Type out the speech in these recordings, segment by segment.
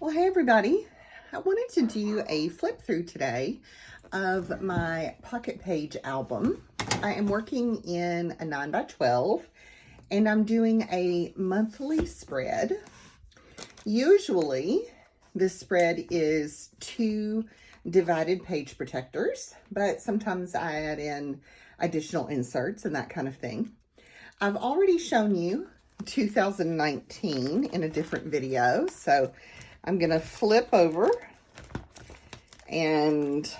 Well, hey everybody. I wanted to do a flip through today of my pocket page album. I am working in a 9x12 and I'm doing a monthly spread. Usually this spread is 2 divided page protectors, but sometimes I add in additional inserts and that kind of thing. I've already shown you 2019 in a different video, so I'm gonna flip over and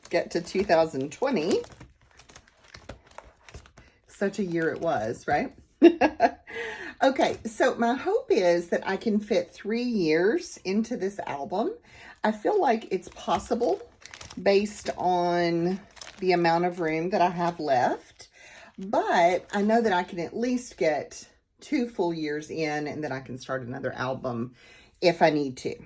get to 2020. Such a year it was, right? Okay, so my hope is that I can fit 3 years into this album. I feel like it's possible based on the amount of room that I have left, but I know that I can at least get 2 full years in and then I can start another album if I need to.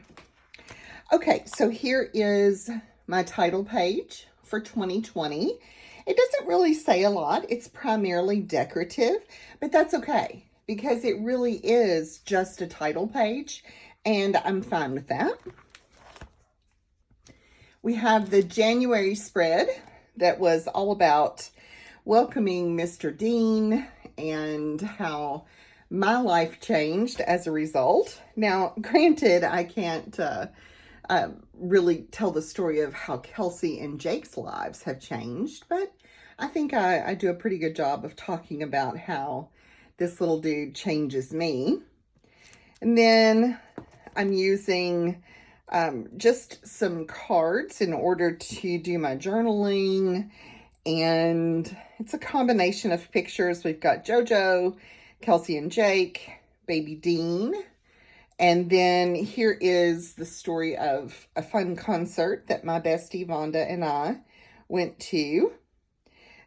Okay, so here is my title page for 2020. It doesn't really say a lot. It's primarily decorative, but that's okay because it really is just a title page and I'm fine with that. We have the January spread that was all about welcoming Mr. Dean and how my life changed as a result. Now, granted, I can't really tell the story of how Kelsey and Jake's lives have changed, but I think I do a pretty good job of talking about how this little dude changes me. And then I'm using just some cards in order to do my journaling, and it's a combination of pictures. We've got JoJo, Kelsey and Jake, baby Dean, and then here is the story of a fun concert that my bestie Vonda and I went to.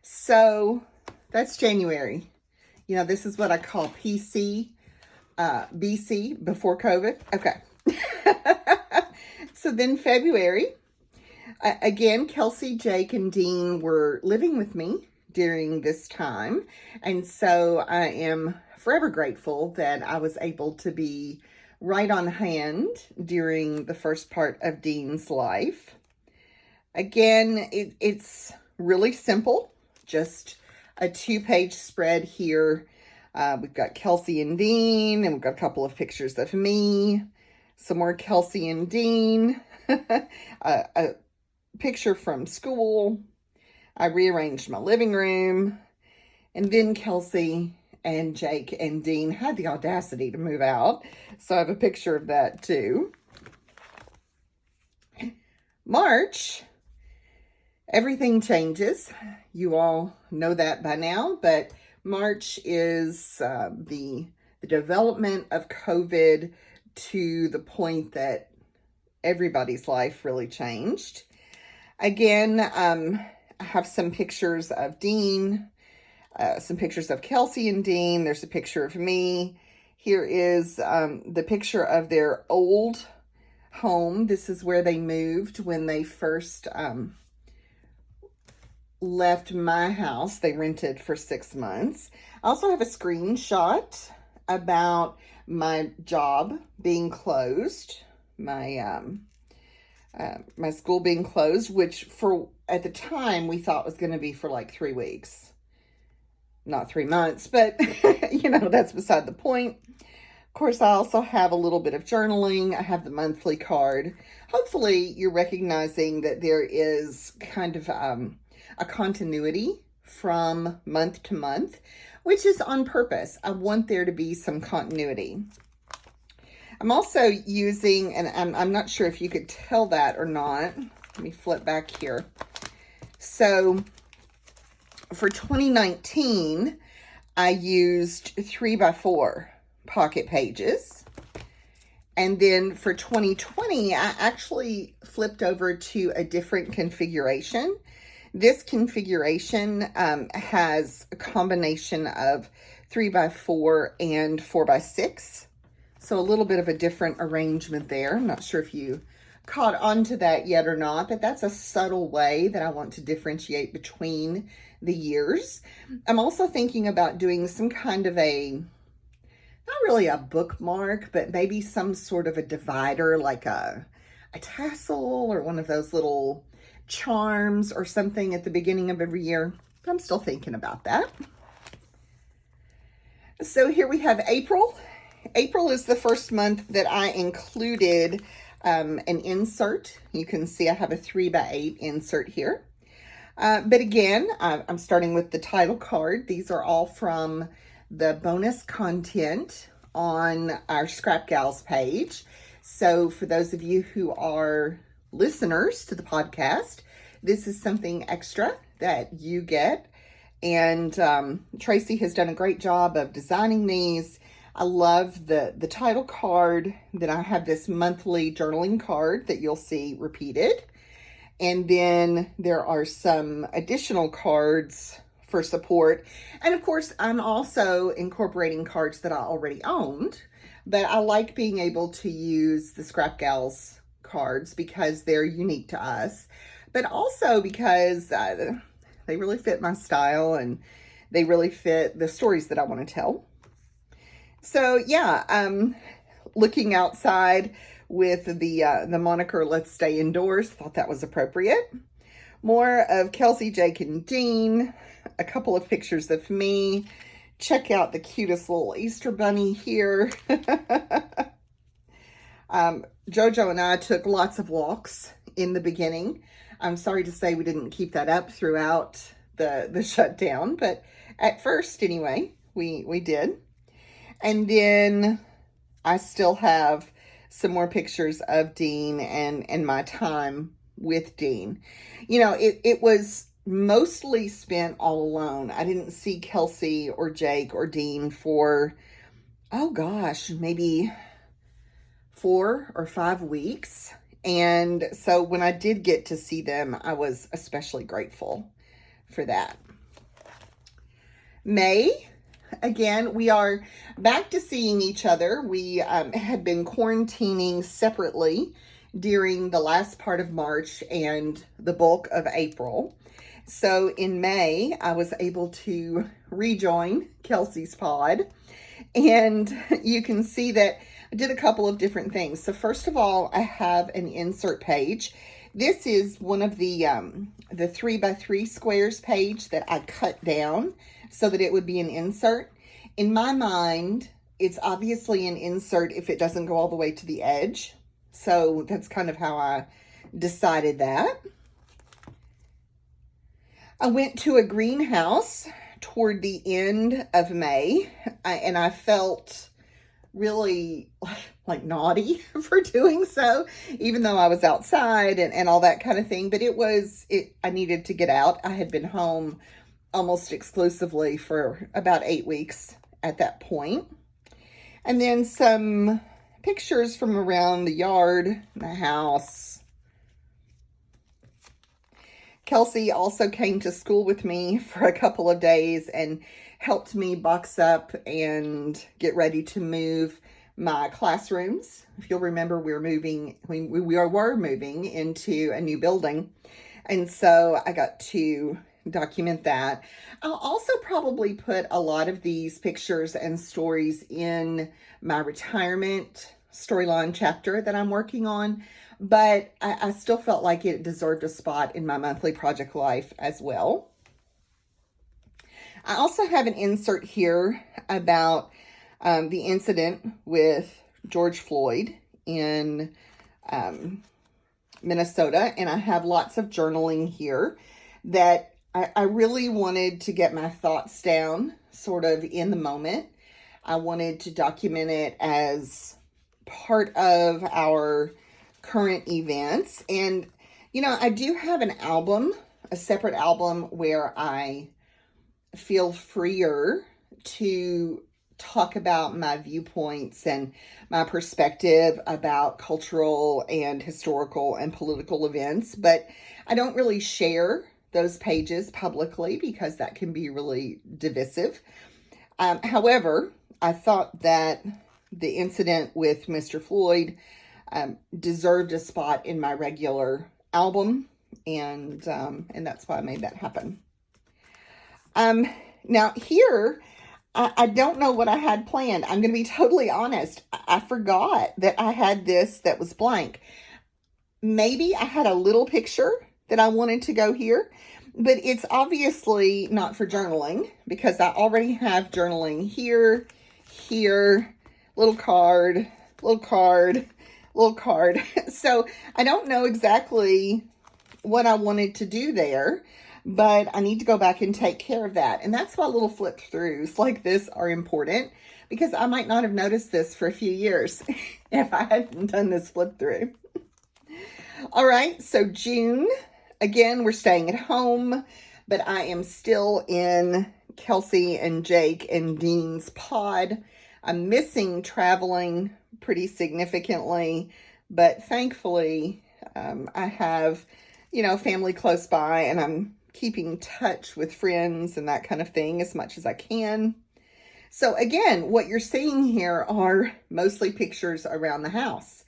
So that's January. You know, this is what I call BC, before COVID. Okay. So then February, again, Kelsey, Jake, and Dean were living with me during this time. And so I am forever grateful that I was able to be right on hand during the first part of Dean's life. Again, it's really simple, just a 2-page spread here. We've got Kelsey and Dean, and we've got a couple of pictures of me, some more Kelsey and Dean, a picture from school. I rearranged my living room, and then Kelsey and Jake and Dean had the audacity to move out. So I have a picture of that too. March, everything changes. You all know that by now, but March is the development of COVID to the point that everybody's life really changed. Again, I have some pictures of Dean, some pictures of Kelsey and Dean. There's a picture of me. Here is the picture of their old home. This is where they moved when they first left my house. They rented for 6 months. I also have a screenshot about my job being closed, my my school being closed, which at the time we thought was going to be for like 3 weeks. Not 3 months, but you know, that's beside the point. Of course, I also have a little bit of journaling. I have the monthly card. Hopefully you're recognizing that there is kind of a continuity from month to month, which is on purpose. I want there to be some continuity. I'm also using, and I'm not sure if you could tell that or not. Let me flip back here. So for 2019, I used 3x4 pocket pages. And then for 2020, I actually flipped over to a different configuration. This configuration has a combination of 3x4 and 4x6. So a little bit of a different arrangement there. I'm not sure if you caught on to that yet or not, but that's a subtle way that I want to differentiate between the years. I'm also thinking about doing some kind of a, not really a bookmark, but maybe some sort of a divider, like a tassel or one of those little charms or something at the beginning of every year. I'm still thinking about that. So here we have April. April is the first month that I included an insert. You can see I have a 3x8 insert here. But again, I'm starting with the title card. These are all from the bonus content on our Scrap Gals page. So for those of you who are listeners to the podcast, this is something extra that you get. And Tracy has done a great job of designing these. I love the title card. Then I have this monthly journaling card that you'll see repeated. And then there are some additional cards for support. And of course, I'm also incorporating cards that I already owned. But I like being able to use the Scrap Gals cards because they're unique to us. But also because they really fit my style and they really fit the stories that I want to tell. So yeah, looking outside with the moniker "Let's Stay Indoors," thought that was appropriate. More of Kelsey, Jake, and Dean. A couple of pictures of me. Check out the cutest little Easter bunny here. Jojo and I took lots of walks in the beginning. I'm sorry to say we didn't keep that up throughout the shutdown, but at first anyway, we did. And then I still have some more pictures of Dean and my time with Dean. You know, it was mostly spent all alone. I didn't see Kelsey or Jake or Dean for, oh gosh, maybe 4 or 5 weeks. And so when I did get to see them, I was especially grateful for that. May. Again, we are back to seeing each other. We had been quarantining separately during the last part of March and the bulk of April. So in May, I was able to rejoin Kelsey's pod. And you can see that I did a couple of different things. So first of all, I have an insert page. This is one of the 3x3 squares page that I cut down so that it would be an insert. In my mind, it's obviously an insert if it doesn't go all the way to the edge. So that's kind of how I decided that. I went to a greenhouse toward the end of May, and I felt really like naughty for doing so, even though I was outside and all that kind of thing. But I needed to get out. I had been home almost exclusively for about 8 weeks at that point. And then some pictures from around the yard, the house. Kelsey also came to school with me for a couple of days and helped me box up and get ready to move my classrooms. If you'll remember, we were moving into a new building. And so I got to document that. I'll also probably put a lot of these pictures and stories in my retirement storyline chapter that I'm working on, but I still felt like it deserved a spot in my monthly project life as well. I also have an insert here about the incident with George Floyd in Minnesota, and I have lots of journaling here that I really wanted to get my thoughts down sort of in the moment. I wanted to document it as part of our current events. And, you know, I do have an album, a separate album where I feel freer to talk about my viewpoints and my perspective about cultural and historical and political events. But I don't really share those pages publicly because that can be really divisive. However, I thought that the incident with Mr. Floyd deserved a spot in my regular album, and that's why I made that happen. Now here, I don't know what I had planned. I'm going to be totally honest. I forgot that I had this that was blank. Maybe I had a little picture that I wanted to go here, but it's obviously not for journaling because I already have journaling here, here, little card, little card, little card. So I don't know exactly what I wanted to do there, but I need to go back and take care of that. And that's why little flip throughs like this are important, because I might not have noticed this for a few years if I hadn't done this flip through. All right, so June, again, we're staying at home, but I am still in Kelsey and Jake and Dean's pod. I'm missing traveling pretty significantly, but thankfully I have, family close by, and I'm keeping touch with friends and that kind of thing as much as I can. So again, what you're seeing here are mostly pictures around the house.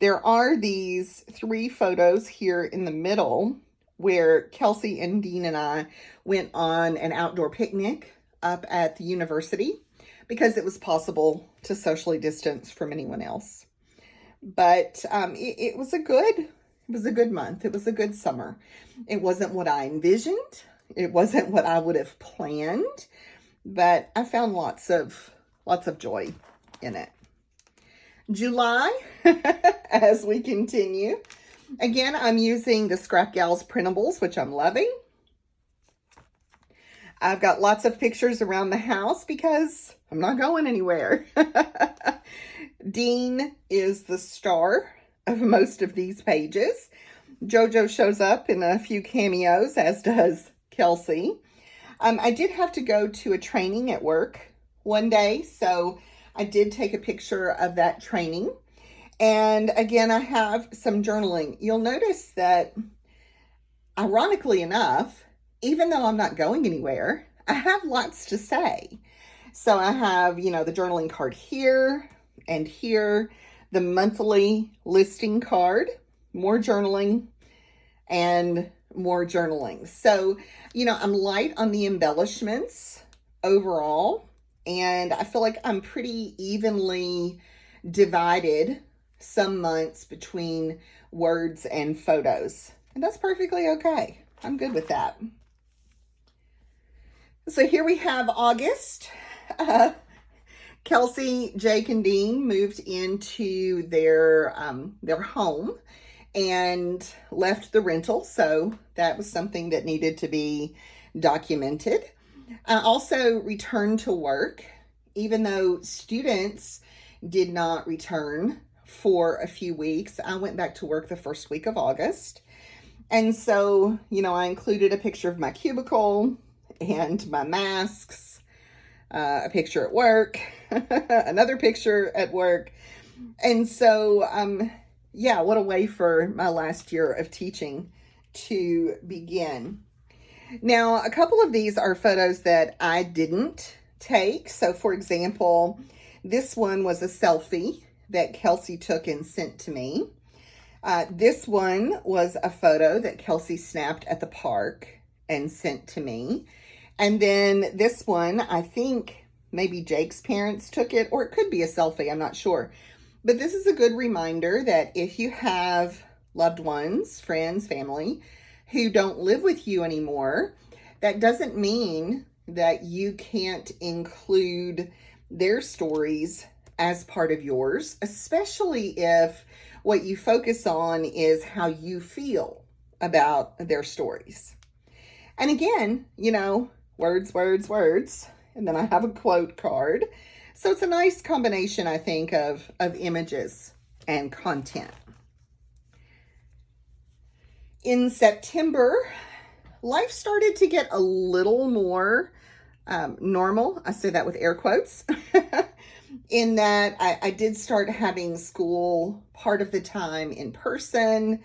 There are these 3 photos here in the middle where Kelsey and Dean and I went on an outdoor picnic up at the university because it was possible to socially distance from anyone else. But it was a good month. It was a good summer. It wasn't what I envisioned. It wasn't what I would have planned, but I found lots of joy in it. July, as we continue. Again, I'm using the Scrap Gals printables, which I'm loving. I've got lots of pictures around the house because I'm not going anywhere. Dean is the star of most of these pages. JoJo shows up in a few cameos, as does Kelsey. I did have to go to a training at work one day, so I did take a picture of that training. And again, I have some journaling. You'll notice that, ironically enough, even though I'm not going anywhere, I have lots to say. So I have, the journaling card here and here, the monthly listing card, more journaling, and more journaling. So, I'm light on the embellishments overall. And I feel like I'm pretty evenly divided some months between words and photos. And that's perfectly okay. I'm good with that. So here we have August. Kelsey, Jake, and Dean moved into their home and left the rental. So that was something that needed to be documented. I also returned to work, even though students did not return for a few weeks. I went back to work the first week of August. And so, I included a picture of my cubicle and my masks, a picture at work, another picture at work. And so, what a way for my last year of teaching to begin. Now, a couple of these are photos that I didn't take. So, for example, this one was a selfie that Kelsey took and sent to me. This one was a photo that Kelsey snapped at the park and sent to me. And then this one, I think maybe Jake's parents took it, or it could be a selfie, I'm not sure. But this is a good reminder that if you have loved ones, friends, family, who don't live with you anymore, that doesn't mean that you can't include their stories as part of yours, especially if what you focus on is how you feel about their stories. And again, words, words, words. And then I have a quote card. So it's a nice combination, I think, of images and content. In September, life started to get a little more normal. I say that with air quotes. In that I did start having school part of the time in person.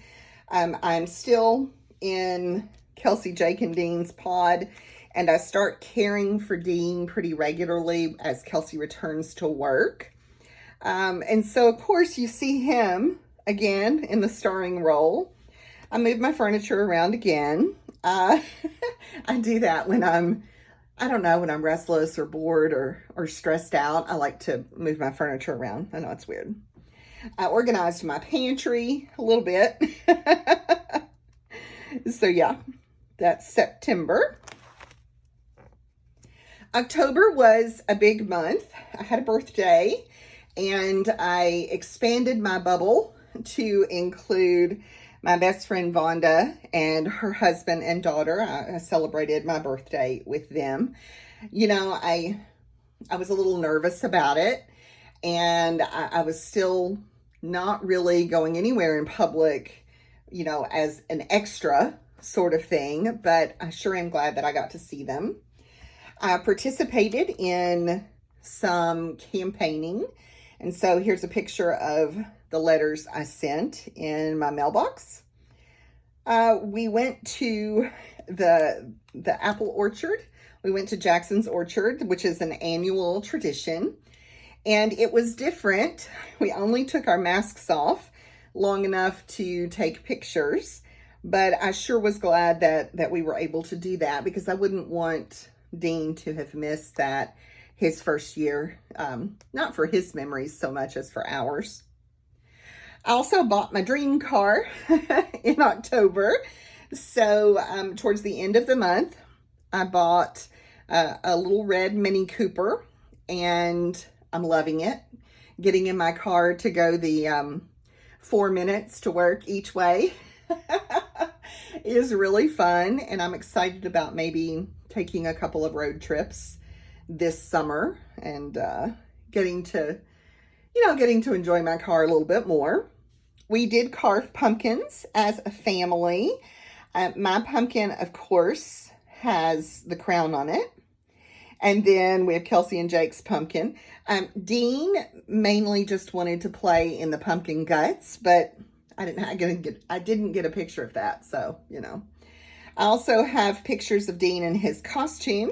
I'm still in Kelsey, Jake, and Dean's pod, and I start caring for Dean pretty regularly as Kelsey returns to work. And so, of course, you see him again in the starring role. I moved my furniture around again. I do that when I'm I don't know, when I'm restless or bored or stressed out, I like to move my furniture around. I know it's weird. I organized my pantry a little bit. So yeah, that's September. October was a big month. I had a birthday and I expanded my bubble to include my best friend Vonda and her husband and daughter. I celebrated my birthday with them. You know, I was a little nervous about it, and I was still not really going anywhere in public, you know, as an extra sort of thing, but I sure am glad that I got to see them. I participated in some campaigning, and so here's a picture of the letters I sent in my mailbox. We went to the apple orchard. We went to Jackson's Orchard, which is an annual tradition, and it was different. We only took our masks off long enough to take pictures, but I sure was glad that we were able to do that, because I wouldn't want Dean to have missed that, his first year, not for his memories so much as for ours. I also bought my dream car in October. So towards the end of the month, I bought a little red Mini Cooper, and I'm loving it. Getting in my car to go the 4 minutes to work each way is really fun, and I'm excited about maybe taking a couple of road trips this summer and getting to enjoy my car a little bit more. We did carve pumpkins as a family. My pumpkin, of course, has the crown on it. And then we have Kelsey and Jake's pumpkin. Dean mainly just wanted to play in the pumpkin guts, but I didn't get a picture of that, so, you know. I also have pictures of Dean in his costume,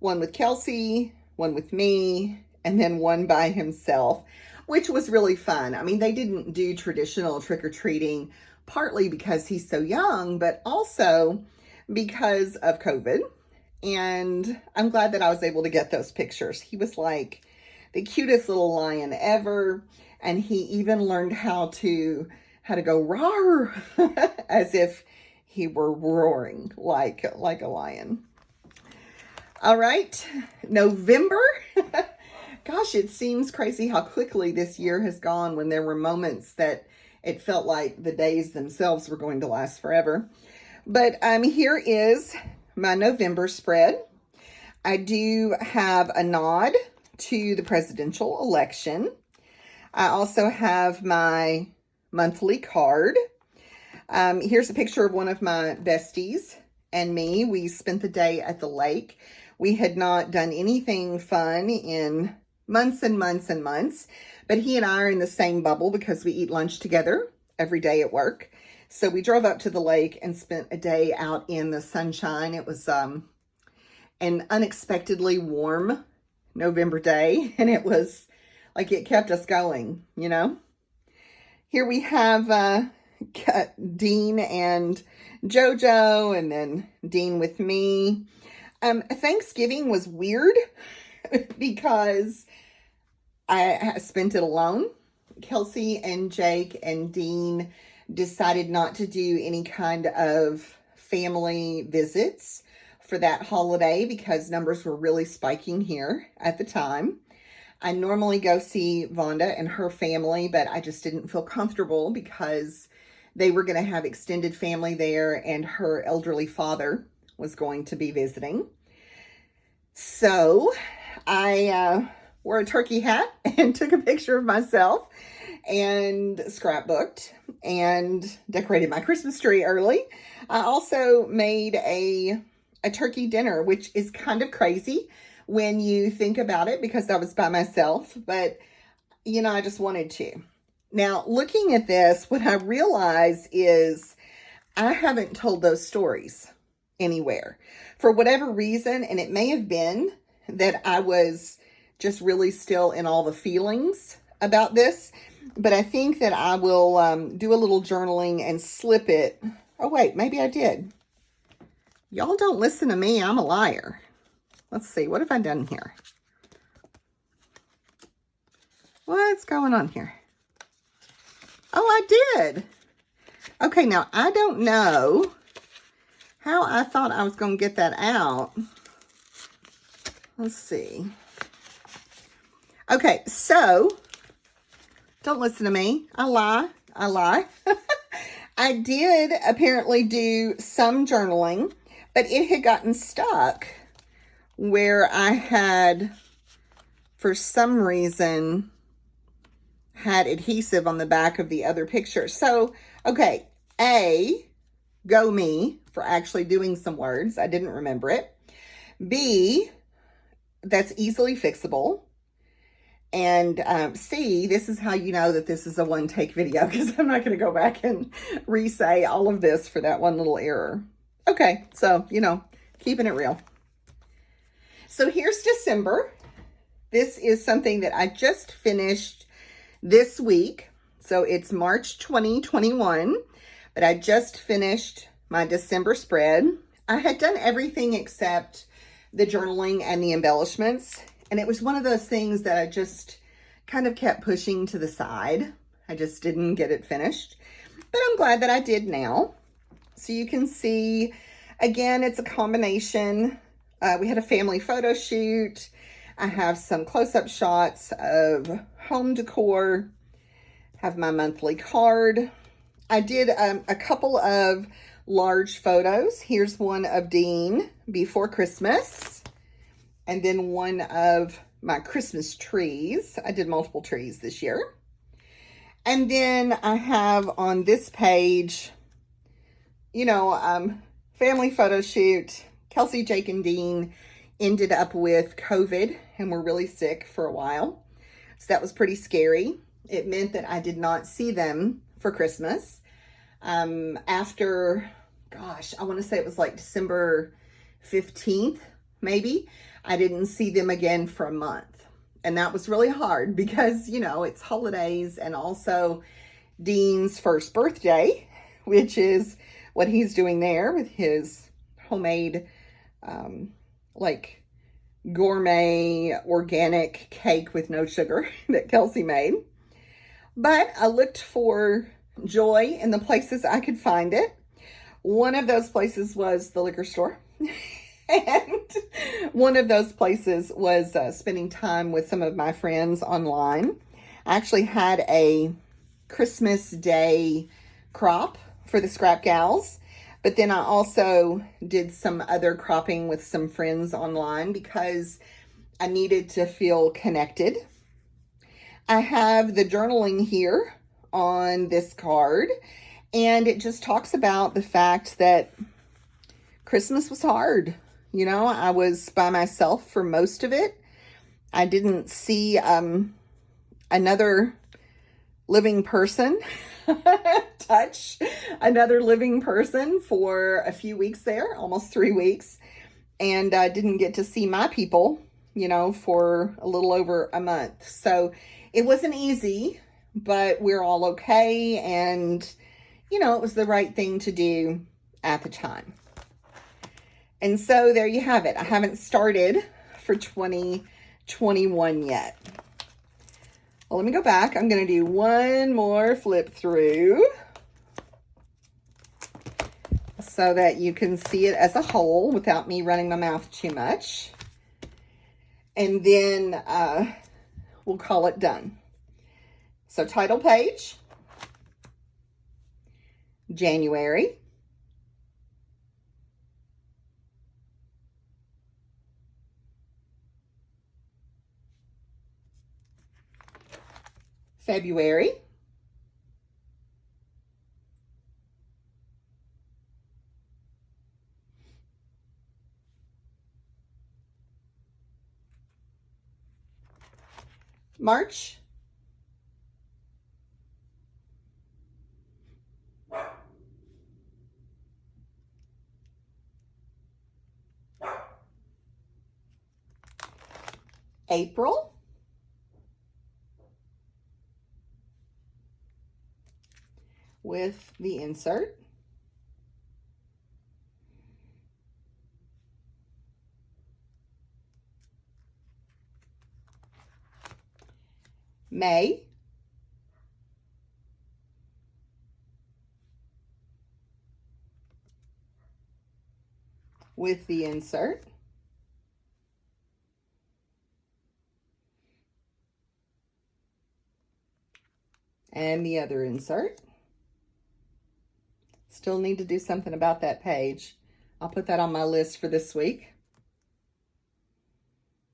one with Kelsey, one with me, and then one by himself, which was really fun. I mean, they didn't do traditional trick-or-treating, partly because he's so young, but also because of COVID. And I'm glad that I was able to get those pictures. He was like the cutest little lion ever, and he even learned how to go roar as if he were roaring like a lion. All right, November. Gosh, it seems crazy how quickly this year has gone, when there were moments that it felt like the days themselves were going to last forever. But here is my November spread. I do have a nod to the presidential election. I also have my monthly card. Here's a picture of one of my besties and me. We spent the day at the lake. We had not done anything fun in months and months and months, but he and I are in the same bubble because we eat lunch together every day at work. So we drove up to the lake and spent a day out in the sunshine. It was an unexpectedly warm November day, and it was like it kept us going, you know. Here we have Dean and JoJo, and then Dean with me. Thanksgiving was weird because I spent it alone. Kelsey and Jake and Dean decided not to do any kind of family visits for that holiday because numbers were really spiking here at the time. I normally go see Vonda and her family, but I just didn't feel comfortable because they were going to have extended family there, and her elderly father was going to be visiting. So I wore a turkey hat and took a picture of myself and scrapbooked and decorated my Christmas tree early. I also made a turkey dinner, which is kind of crazy when you think about it because I was by myself, but you know, I just wanted to. Now, looking at this, what I realize is I haven't told those stories anywhere for whatever reason, and it may have been that I was just really still in all the feelings about this, but I think that I will do a little journaling and slip it. Oh, wait, maybe I did. Y'all don't listen to me. I'm a liar. Let's see, what have I done here? What's going on here? Oh, I did. Okay, now I don't know how I thought I was going to get that out. Let's see. Okay, so don't listen to me. I lie. I did apparently do some journaling, but it had gotten stuck where I had, for some reason, had adhesive on the back of the other picture. So, okay, A, go me for actually doing some words. I didn't remember it. B, that's easily fixable. And C, this is how you know that this is a one-take video, because I'm not going to go back and re-say all of this for that one little error. Okay, so, keeping it real. So here's December. This is something that I just finished this week. So it's March 2021, but I just finished my December spread. I had done everything except the journaling and the embellishments. And it was one of those things that I just kind of kept pushing to the side. I just didn't get it finished. But I'm glad that I did now. So you can see, again, it's a combination. We had a family photo shoot. I have some close-up shots of home decor. Have my monthly card. I did a couple of large photos. Here's one of Dean before Christmas. And then one of my Christmas trees. I did multiple trees this year. And then I have on this page, family photo shoot. Kelsey, Jake, and Dean ended up with COVID and were really sick for a while. So that was pretty scary. It meant that I did not see them for Christmas. After, I want to say it was like December 15th, maybe. I didn't see them again for a month. And that was really hard because, it's holidays and also Dean's first birthday, which is what he's doing there with his homemade, gourmet organic cake with no sugar that Kelsey made. But I looked for joy in the places I could find it. One of those places was the liquor store. And one of those places was spending time with some of my friends online. I actually had a Christmas Day crop for the Scrap Gals, but then I also did some other cropping with some friends online because I needed to feel connected. I have the journaling here on this card, and it just talks about the fact that Christmas was hard. I was by myself for most of it. I didn't see another living person, touch another living person for a few weeks there, almost 3 weeks. And I didn't get to see my people, for a little over a month. So it wasn't easy, but we're all okay. And, it was the right thing to do at the time. And so there you have it. I haven't started for 2021 yet. Well, let me go back. I'm going to do one more flip through so that you can see it as a whole without me running my mouth too much. And then we'll call it done. So title page, January. February. March. April. With the insert. May, with the insert, and the other insert. Still need to do something about that page. I'll put that on my list for this week.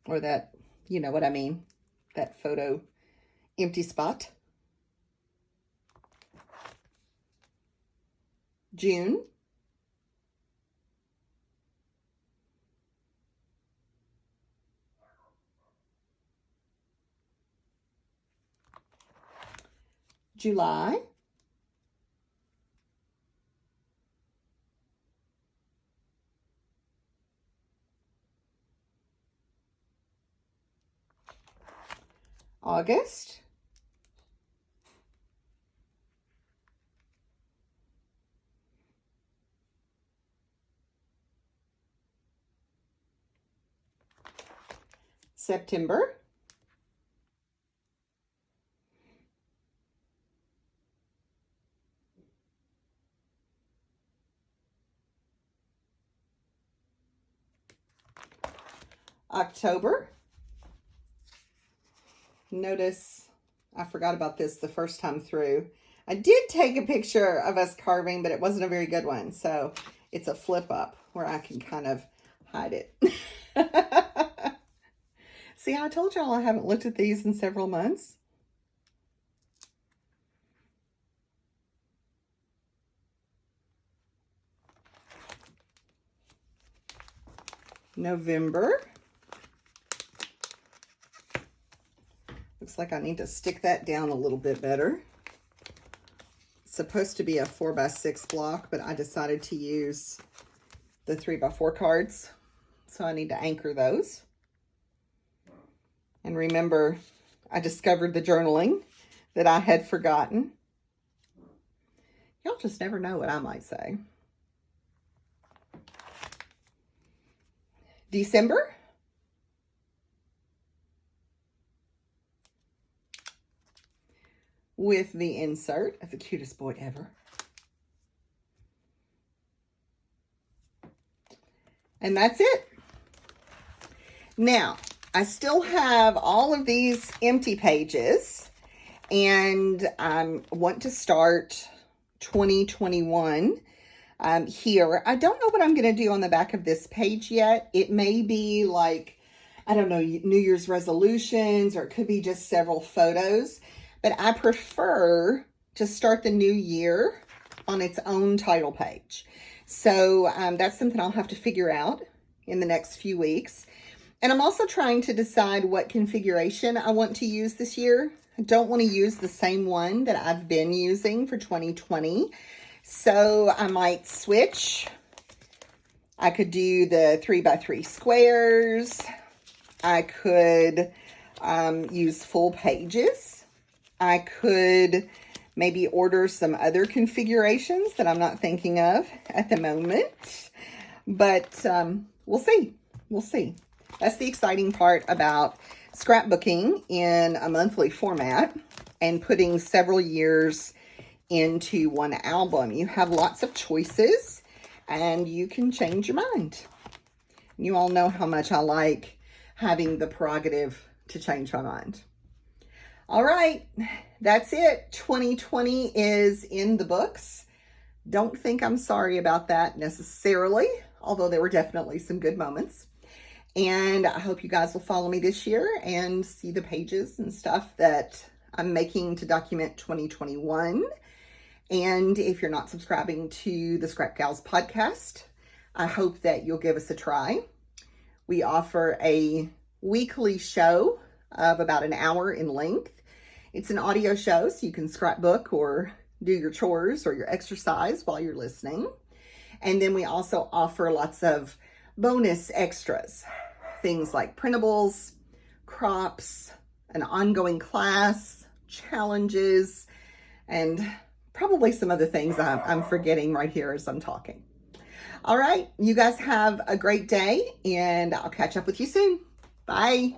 Or that, you know what I mean, that photo empty spot. June. July. August. September. October. Notice I forgot about this the first time through. I did take a picture of us carving, but it wasn't a very good one. So it's a flip up where I can kind of hide it. See, I told y'all I haven't looked at these in several months. November. Looks like I need to stick that down a little bit better. It's supposed to be a 4x6 block, but I decided to use the 3x4 cards. So I need to anchor those. And remember, I discovered the journaling that I had forgotten. Y'all just never know what I might say. December. With the insert of the cutest boy ever. And that's it. Now, I still have all of these empty pages, and I want to start 2021 here. I don't know what I'm going to do on the back of this page yet. It may be like, I don't know, New Year's resolutions, or it could be just several photos. But I prefer to start the new year on its own title page. So that's something I'll have to figure out in the next few weeks. And I'm also trying to decide what configuration I want to use this year. I don't want to use the same one that I've been using for 2020. So I might switch. I could do the 3x3 squares. I could use full pages. I could maybe order some other configurations that I'm not thinking of at the moment. But we'll see. We'll see. That's the exciting part about scrapbooking in a monthly format and putting several years into one album. You have lots of choices and you can change your mind. You all know how much I like having the prerogative to change my mind. All right, that's it. 2020 is in the books. Don't think I'm sorry about that necessarily, although there were definitely some good moments. And I hope you guys will follow me this year and see the pages and stuff that I'm making to document 2021. And if you're not subscribing to the Scrap Gals podcast, I hope that you'll give us a try. We offer a weekly show of about an hour in length. It's an audio show, so you can scrapbook or do your chores or your exercise while you're listening. And then we also offer lots of bonus extras, things like printables, crops, an ongoing class, challenges, and probably some other things I'm forgetting right here as I'm talking. All right, you guys have a great day, and I'll catch up with you soon. Bye.